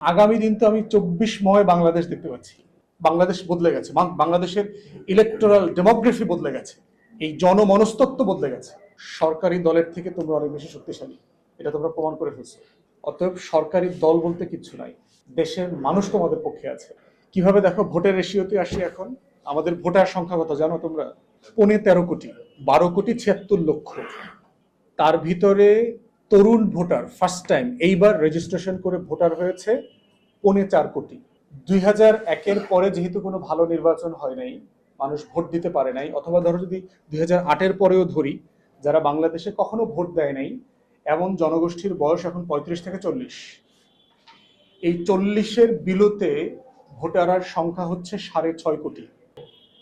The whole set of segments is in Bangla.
আগামী দিন তো আমি 24ময় বাংলাদেশ দেখতে পাচ্ছি। বাংলাদেশ বদলে গেছে, বাংলাদেশের ইলেকটোরাল ডেমোগ্রাফি বদলে গেছে, এই জনমনস্তত্ব বদলে গেছে। সরকারি দলের থেকে তোমরা অনেক বেশি শক্তিশালী, এটা তোমরা প্রমাণ করে ফেলছো। অতএব সরকারি দল বলতে কিচ্ছু নাই, দেশের মানুষ তোমাদের পক্ষে আছে। কিভাবে দেখো, ভোটের রেশিওতে আসি এখন। আমাদের ভোটার সংখ্যা কত জানো তোমরা? 13 কোটি, 12,76,00,000। তার ভিতরে তরুণ ভোটার ফার্স্ট টাইম এইবার রেজিস্ট্রেশন করে ভোটার হয়েছে 4.25 কোটি। 2001-এর পরে যেহেতু কোনো ভালো নির্বাচন হয় নাই, মানুষ ভোট দিতে পারে নাই, অথবা ধরো যদি 2008-এর পরেও ধরি, যারা বাংলাদেশে কখনো ভোট দেয় নাই এমন জনগোষ্ঠীর বয়স এখন 35 থেকে 40। এই 40-এর বিলোতে ভোটারের সংখ্যা হচ্ছে 6.5 কোটি।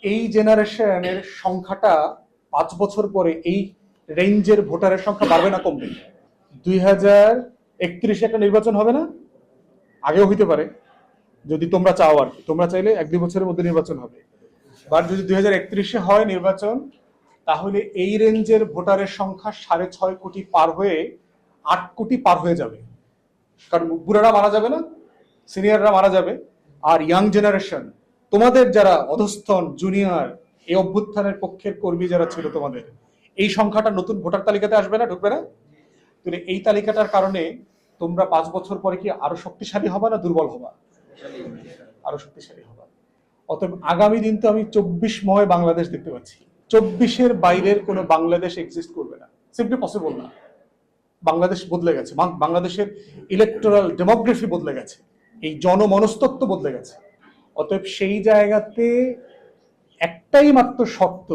এই জেনারেশনের সংখ্যাটা 5 বছর পরে এই রেঞ্জের ভোটারের সংখ্যা বাড়বে না কমবে? 2031-এ একটা নির্বাচন হবে না? আগেও হইতে পারে যদি তোমরা চাও, আর কি তোমরা চাইলে 1-2 বছরের মধ্যে নির্বাচন হবে। বাট যদি 2031-এ হয় নির্বাচন, তাহলে এই রেঞ্জের ভোটারের সংখ্যা 6.5 কোটি পার হয়ে 8 কোটি পার হয়ে যাবে। কারণ বুড়ারা মারা যাবে না, সিনিয়ররা মারা যাবে, আর ইয়াং জেনারেশন, তোমাদের যারা অধস্তন জুনিয়র, এই অভ্যুত্থানের পক্ষের কর্মী যারা ছিল তোমাদের, এই সংখ্যাটা নতুন ভোটার তালিকাতে আসবে না, ঢুকবে না? তাহলে এই তালিকাটার কারণে তোমরা 5 বছর পরে কি আরো শক্তিশালী হবা না দুর্বল হবা? আরো শক্তিশালী হবা। অতএব আগামী দিন তো আমি 24ময় বাংলাদেশ দেখতে পাচ্ছি। 24-এর বাইরের কোনো বাংলাদেশ এক্সিস্ট করবে না, সিম্পলি পসিবল না। বাংলাদেশ বদলে গেছে, বাংলাদেশের ইলেকটোরাল ডেমোগ্রাফি বদলে গেছে, এই জনমনস্তত্ব বদলে গেছে। অতএব সেই জায়গাতে একটাই মাত্র শর্ত,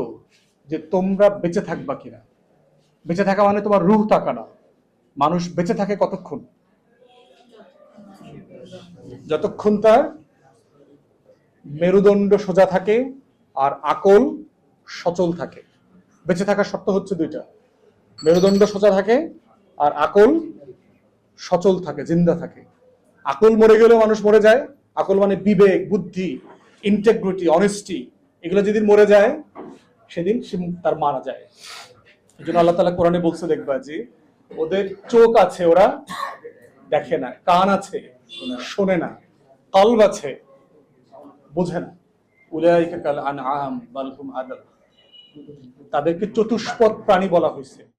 যে তোমরা বেঁচে থাকবা কিনা। বেঁচে থাকা মানে তোমার রুহ থাকা না। মানুষ বেঁচে থাকে কতক্ষণ? যতক্ষণ তার মেরুদণ্ড সোজা থাকে আর আকল সচল থাকে। বেঁচে থাকার শর্ত হচ্ছে দুইটা, মেরুদণ্ড সোজা থাকে আর আকল সচল থাকে, জিন্দা থাকে। আকল মরে গেলেও মানুষ মরে যায়। আকল মানে বিবেক, বুদ্ধি, ইন্টেগ্রিটি, অনেস্টি, এগুলো যেদিন মরে যায় সেদিন তার মারা যায়। এই জন্য আল্লাহ তাআলা কোরআনে বলছে, দেখবা যে ওদের চোখ আছে ওরা দেখে না, কান আছে শোনে না, কলব আছে বোঝে না। উলাইকা কাল আনআম বাল হুম আদাল। তাদেরকে চতুষ্পদ প্রাণী বলা হয়েছে।